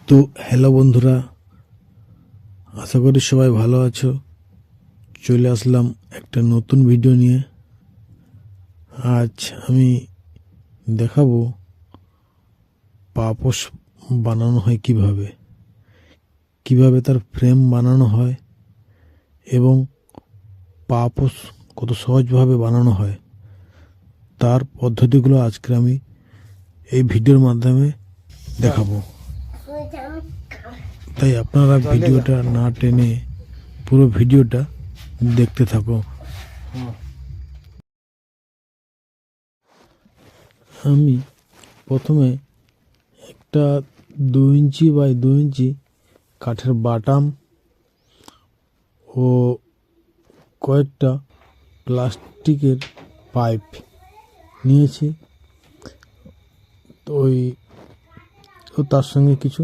তো হ্যালো বন্ধুরা, আশা করি সবাই ভালো আছো। চলে আসলাম একটা নতুন ভিডিও নিয়ে। আজ আমি দেখাবো পাপোশ বানানো হয় কিভাবে তার ফ্রেম বানানো হয় এবং পাপোশ কত সহজভাবে বানানো হয় তার পদ্ধতিগুলো আজকে আমি এই ভিডিওর মাধ্যমে দেখাবো। তাই আপনারা ভিডিওটা না টেনে পুরো ভিডিওটা দেখতে থাকো। আমি প্রথমে একটা 2 ইঞ্চি বাই 2 ইঞ্চি কাঠের বাটাম ও কয়েকটা প্লাস্টিকের পাইপ নিয়েছি। তো তার সঙ্গে কিছু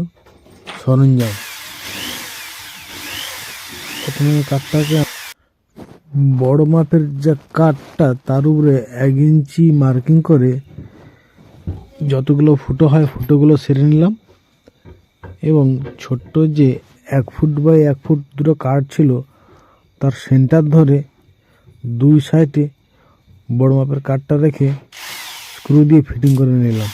সরঞ্জাম। প্রথমে কাঠটাকে বড় মাপের যে কাঠটা তার উপরে 1 ইঞ্চি মার্কিং করে যতগুলো ফুটো হয় ফুটোগুলো সেরে নিলাম এবং ছোট্ট যে 1 ফুট বাই 1 ফুট দুটো কাঠ ছিল তার সেন্টার ধরে 2 সাইডে বড় মাপের কাঠটা রেখে স্ক্রু দিয়ে ফিটিং করে নিলাম।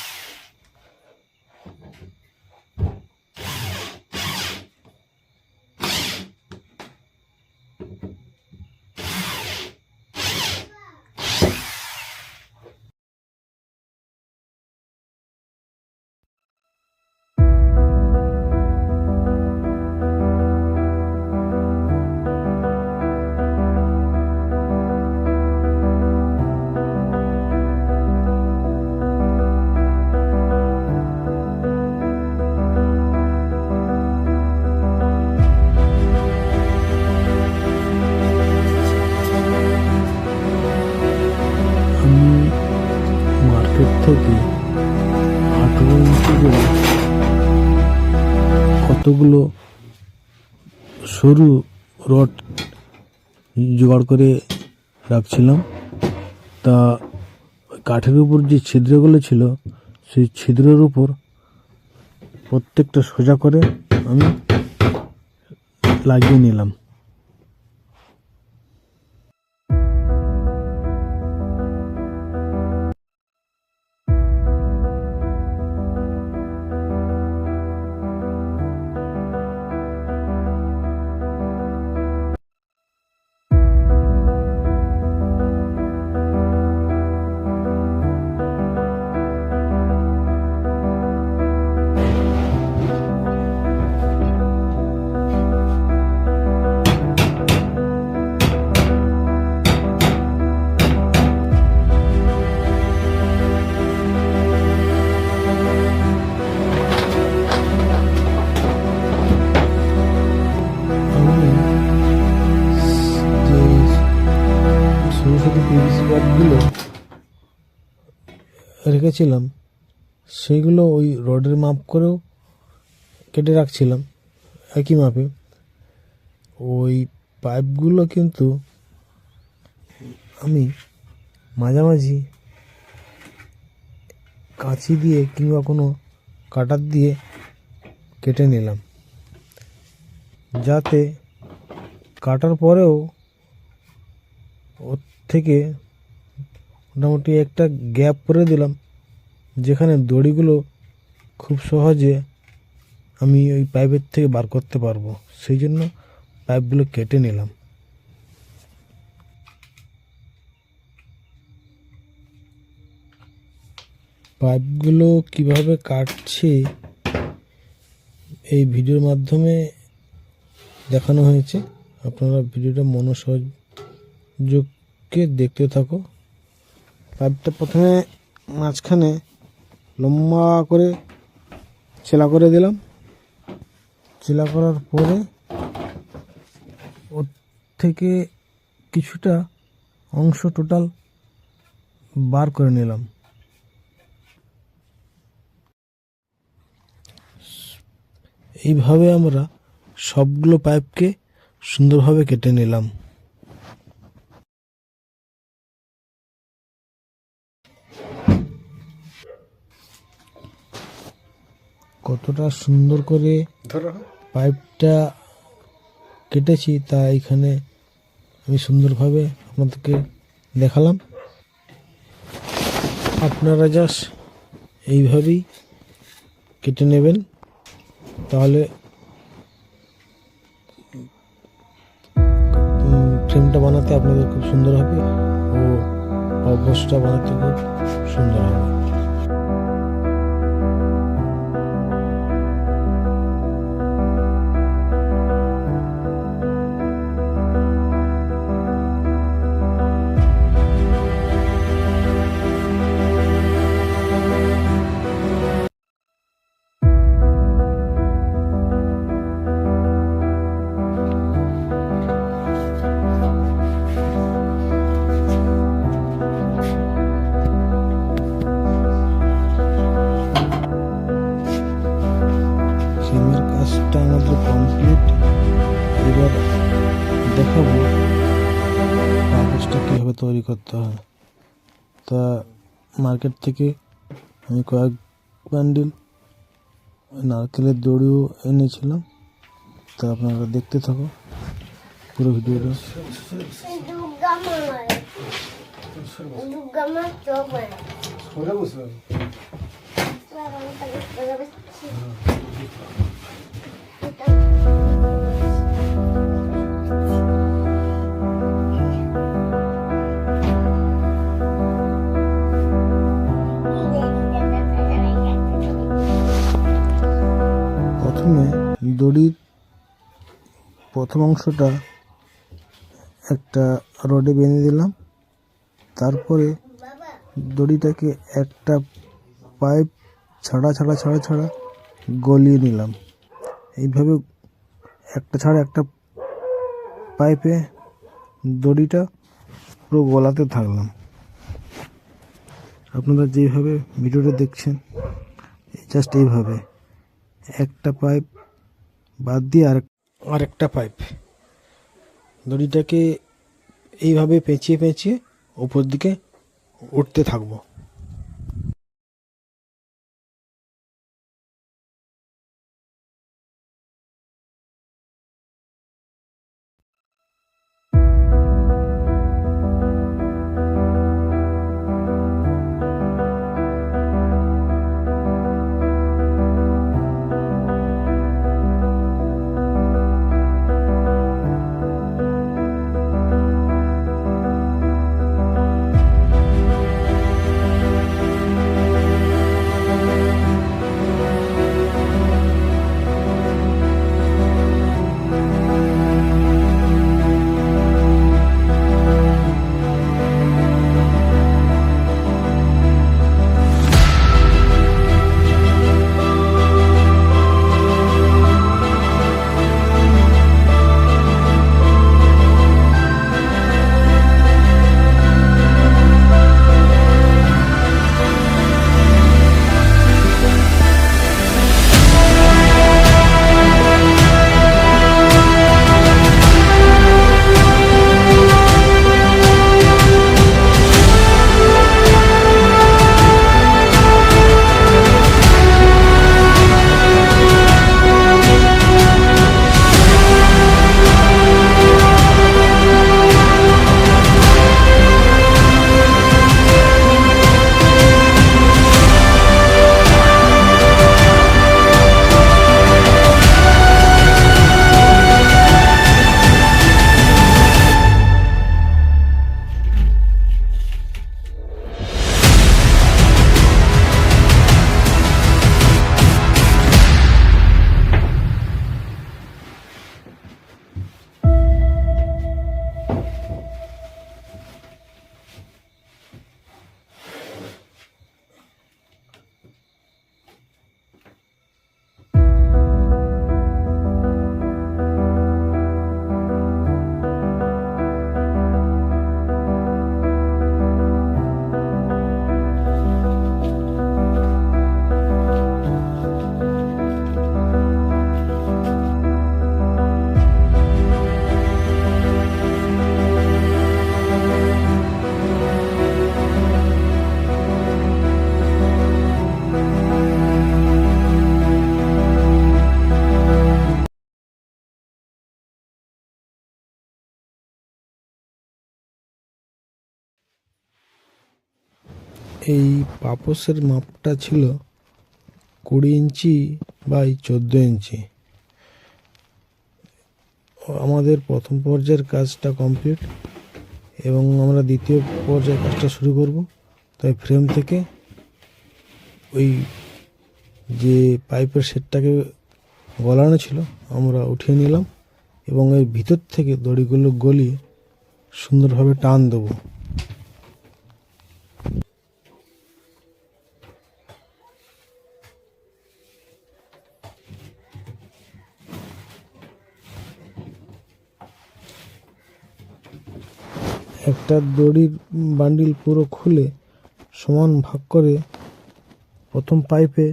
মার্কেট থেকে 18 ইঞ্চি করে কতগুলো সরু রড জোগাড় করে রাখছিলাম। তা কাঠের উপর যে ছিদ্রগুলো ছিল সেই ছিদ্রের উপর প্রত্যেকটা সোজা করে আমি লাগিয়ে নিলাম। গুলো রেখেছিলাম সেইগুলো ওই রডের মাপ করেও কেটে রাখছিলাম একই মাপে। ওই পাইপগুলো কিন্তু আমি মাঝামাঝি কাঁচি দিয়ে কিংবা কোনো কাটার দিয়ে কেটে নিলাম, যাতে কাটার পরেও ওর থেকে মোটামুটি একটা গ্যাপ করে দিলাম যেখানে দড়িগুলো খুব সহজে আমি ওই পাইপের থেকে বার করতে পারবো। সেই জন্য পাইপগুলো কেটে নিলাম। পাইপগুলো কিভাবে কাটছে এই ভিডিওর মাধ্যমে দেখানো হয়েছে। আপনারা ভিডিওটা মনোসংযোগকে দেখতে থাকো। পাইপটা প্রথমে মাঝখানে লম্বা করে চেলা করে দিলাম। চেলা করার পরে ওর থেকে কিছুটা অংশ টোটাল বার করে নিলাম। এইভাবে আমরা সবগুলো পাইপকে সুন্দরভাবে কেটে নিলাম। কতটা সুন্দর করে পাইপটা কেটেছি তা এখানে আমি সুন্দরভাবে আপনাদেরকে দেখালাম। আপনারা জাস্ট এইভাবেই কেটে নেবেন, তাহলে ফ্রেমটা বানাতে আপনাদের খুব সুন্দর হবে ও অবস্থা বানাতে খুব সুন্দর হবে। ফ্রেমের কাজটা আমাদের কমপ্লিট। এবার দেখাবো কাগজটা কীভাবে তৈরি করতে হয়। তা মার্কেট থেকে আমি কয়েক বান্ডিল নারকেলের দড়িও এনেছিলাম। তা আপনারা দেখতে থাকো পুরো ভিডিওটা। প্রথমে দড়ির প্রথম অংশটা একটা রডে বেঁধে দিলাম, তারপরে দড়িটাকে একটা পাইপ ছাড়া ছাড়া ছাড়া ছাড়া গলিয়ে নিলাম। এইভাবে একটা ছাড়া একটা পাইপে দড়িটা পুরো গলাতে থাকলাম। আপনারা যেভাবে ভিডিওটা দেখছেন জাস্ট এইভাবে একটা পাইপ বাদ দিয়ে আরেকটা পাইপ দড়িটাকে এইভাবে পেঁচিয়ে পেঁচিয়ে উপর দিকে উঠতে থাকবো। এই পাপোসের মাপটা ছিল 20 ইঞ্চি বাই 14 ইঞ্চি। আমাদের প্রথম পর্যায়ের কাজটা কমপ্লিট এবং আমরা দ্বিতীয় পর্যায়ের কাজটা শুরু করব। তাই ফ্রেম থেকে ওই যে পাইপের সেটটাকে গলানো ছিল আমরা উঠিয়ে নিলাম এবং এর ভিতর থেকে দড়িগুলো গলিয়ে সুন্দরভাবে টান দেবো। একটা দড়ির বান্ডিল পুরো খুলে সমান ভাগ করে প্রথম পাইপে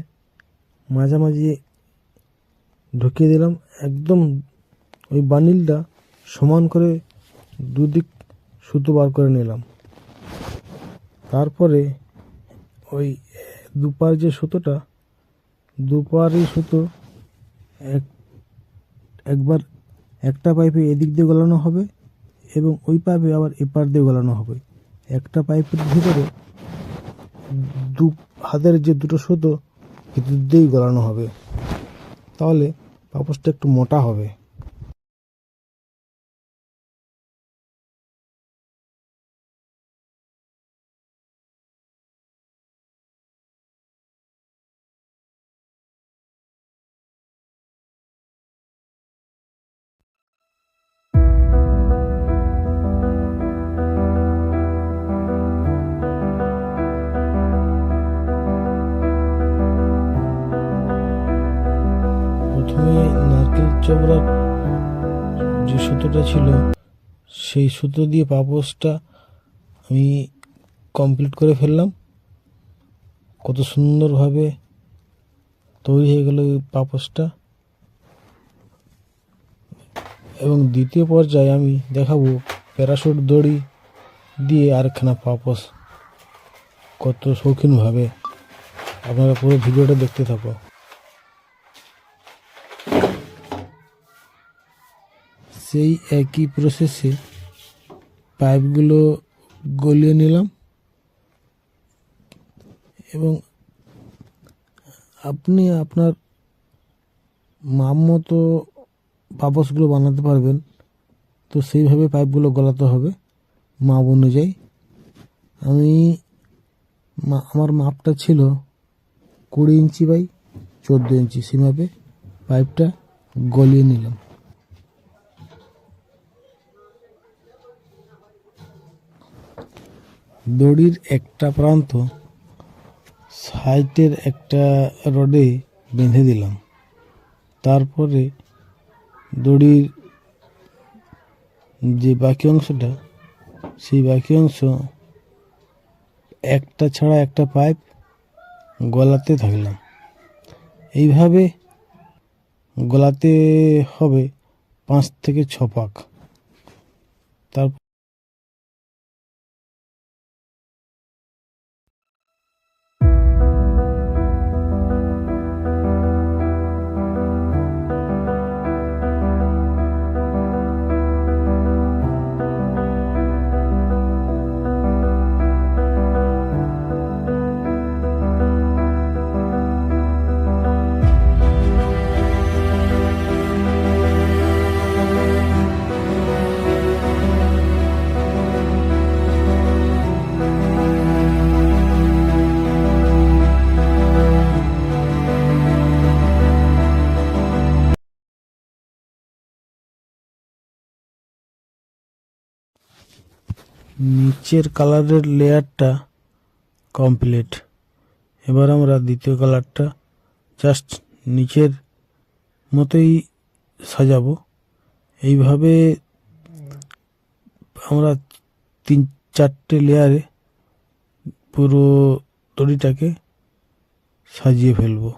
মাঝামাঝি ঢুকিয়ে দিলাম। একদম ওই বান্ডিলটা সমান করে দুদিক সুতো বার করে নিলাম। তারপরে ওই দুপার যে সুতোটা, দুপারই সুতো একবার একটা পাইপে এদিক দিয়ে গলানো হবে এবং ওই পাইপে আবার এপার দিয়ে গলানো হবে। একটা পাইপের ভিতরে দু হাতের যে দুটো সুতো ভিতর দিয়েই গলানো হবে, তাহলে পাপোসটা একটু মোটা হবে। প্রথমে নারকেল চবড়ার যে সুতোটা ছিল সেই সুতো দিয়ে পাপোসটা আমি কমপ্লিট করে ফেললাম। কত সুন্দরভাবে তৈরি হয়ে গেল এই পাপোসটা। এবং দ্বিতীয় পর্যায়ে আমি দেখাবো প্যারাশুট দড়ি দিয়ে আরেকখানা পাপোস কত শৌখিনভাবে। আপনারা পুরো ভিডিওটা দেখতে থাকো। সেই একই প্রসেসে পাইপগুলো গলিয়ে নিলাম এবং আপনি আপনার মাপ মতো পাপোসগুলো বানাতে পারবেন। তো সেইভাবে পাইপগুলো গলাতে হবে মাপ অনুযায়ী। আমার মাপটা ছিল 20 ইঞ্চি বাই 14 ইঞ্চি, সেই মাপে পাইপটা গলিয়ে নিলাম। দড়ির একটা প্রান্ত সাইডের একটা রডে বেঁধে দিলাম। তারপরে দড়ির যে বাকি অংশটা, সেই বাকি অংশ একটা ছাড়া একটা পাইপ গলাতে থাকলাম। এইভাবে গলাতে হবে 5 থেকে 6 পাক। তারপর নিচের কালারের লেয়ারটা কমপ্লিট। এবার আমরা দ্বিতীয় কালারটা জাস্ট নিচের মতোই সাজাবো। এইভাবে আমরা 3-4টে লেয়ারে পুরো দড়িটাকে সাজিয়ে ফেলবো।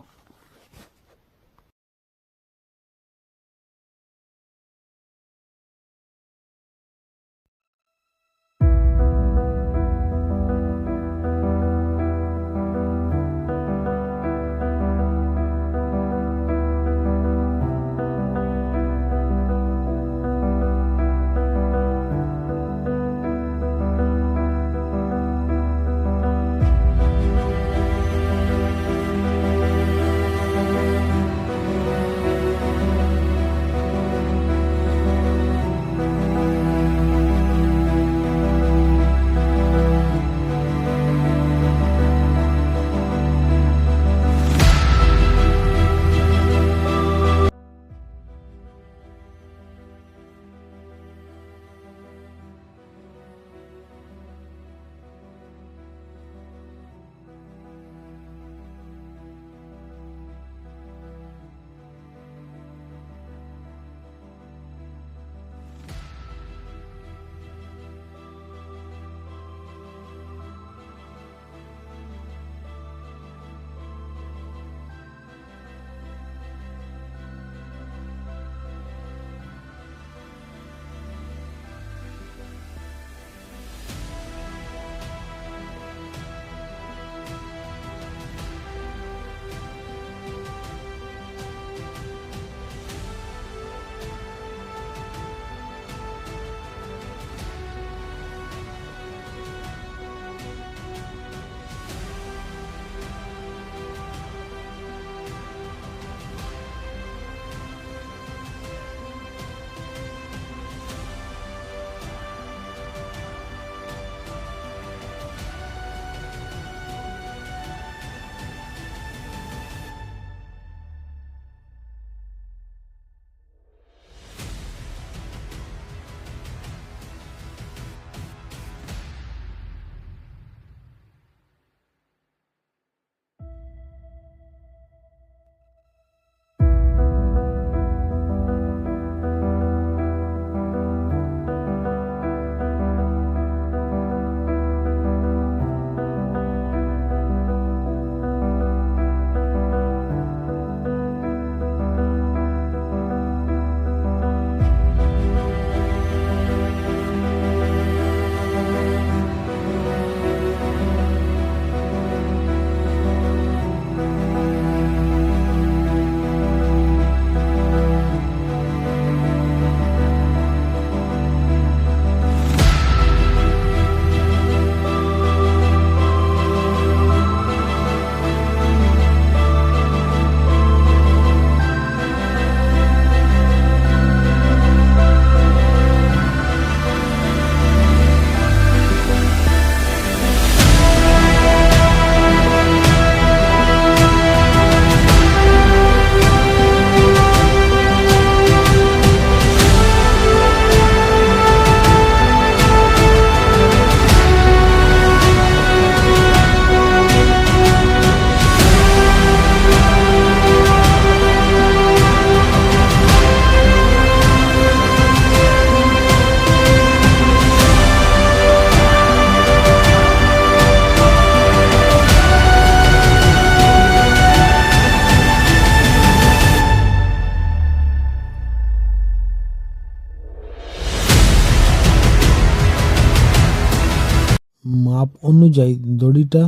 অনুযায়ী দড়িটা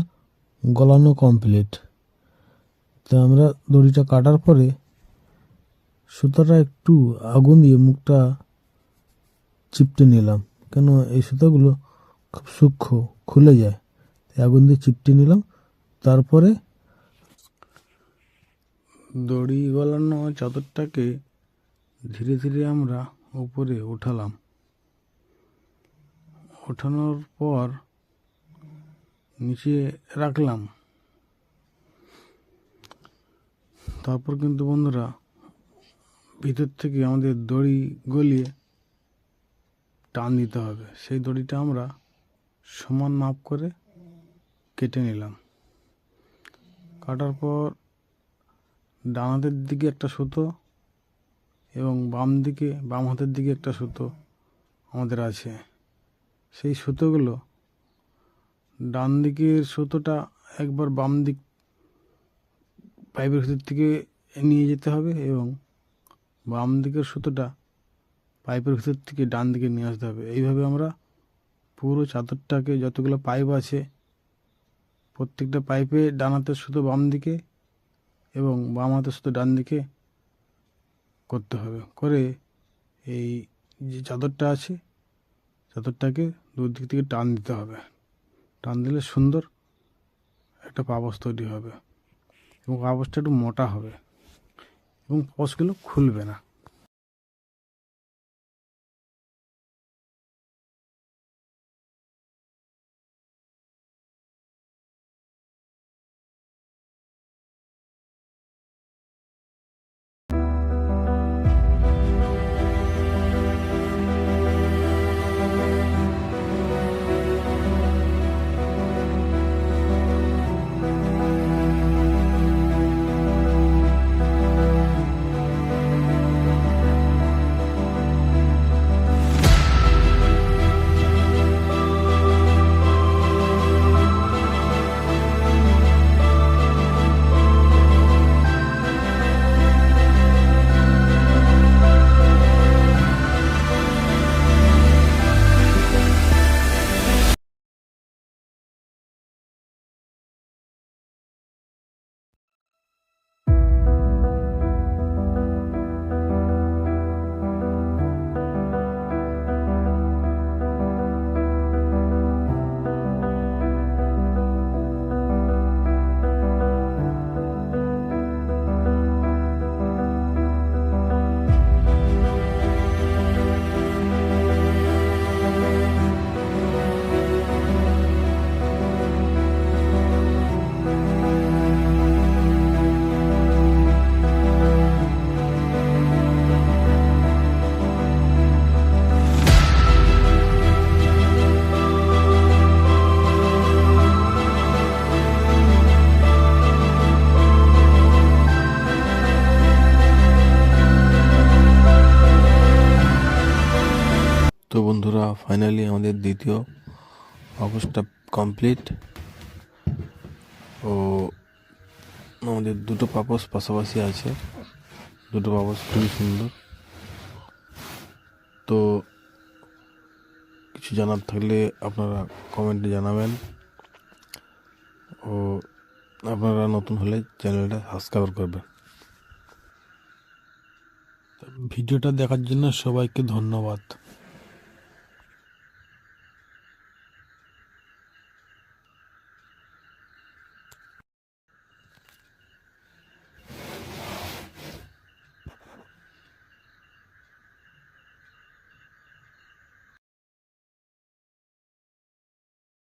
গলানো কমপ্লিট। তো আমরা দড়িটা কাটার পরে সুতাটা একটু আগুন দিয়ে মুখটা চিপটে নিলাম, কেন এই সুতাগুলো খুব সূক্ষ্ম, খুলে যায়, তাই আগুন দিয়ে চিপটে নিলাম। তারপরে দড়ি গলানো চাদরটাকে ধীরে ধীরে আমরা উপরে উঠালাম। ওঠানোর পর নিচে রাখলাম। তারপর কিন্তু বন্ধুরা ভিতর থেকে আমাদের দড়ি গলিয়ে টান দিতে হবে। সেই দড়িটা আমরা সমান মাপ করে কেটে নিলাম। কাটার পর ডান হাতের দিকে একটা সুতো এবং বাম হাতের দিকে একটা সুতো আমাদের আছে। সেই সুতোগুলো ডান দিকের সুতোটা একবার বাম দিক পাইপের ভিতর থেকে নিয়ে যেতে হবে এবং বাম দিকের সুতোটা পাইপের ভিতর থেকে ডান দিকে নিয়ে আসতে হবে। এইভাবে আমরা পুরো চাদরটাকে, যতগুলো পাইপ আছে প্রত্যেকটা পাইপে ডান হাতের সুতো বাম দিকে এবং বাম হাতের সুতো ডান দিকে করতে হবে। করে এই যে চাদরটা আছে চাদরটাকে দুদিক থেকে টান দিতে হবে। টান দিলে সুন্দর একটা পাপোশ তৈরি হবে এবং পাপোশটা একটু মোটা হবে এবং পাপোশগুলো খুলবে না। তো বন্ধুরা, ফাইনালি আমাদের দ্বিতীয় পাপোশটা কমপ্লিট। ও আমাদের দুটো পাপোশ পাশাপাশি আছে, দুটো পাপোশ খুবই সুন্দর। তো কিছু জানার থাকলে আপনারা কমেন্টে জানাবেন, ও আপনারা নতুন হলে চ্যানেলটা সাবস্ক্রাইব করবেন। ভিডিওটা দেখার জন্য সবাইকে ধন্যবাদ।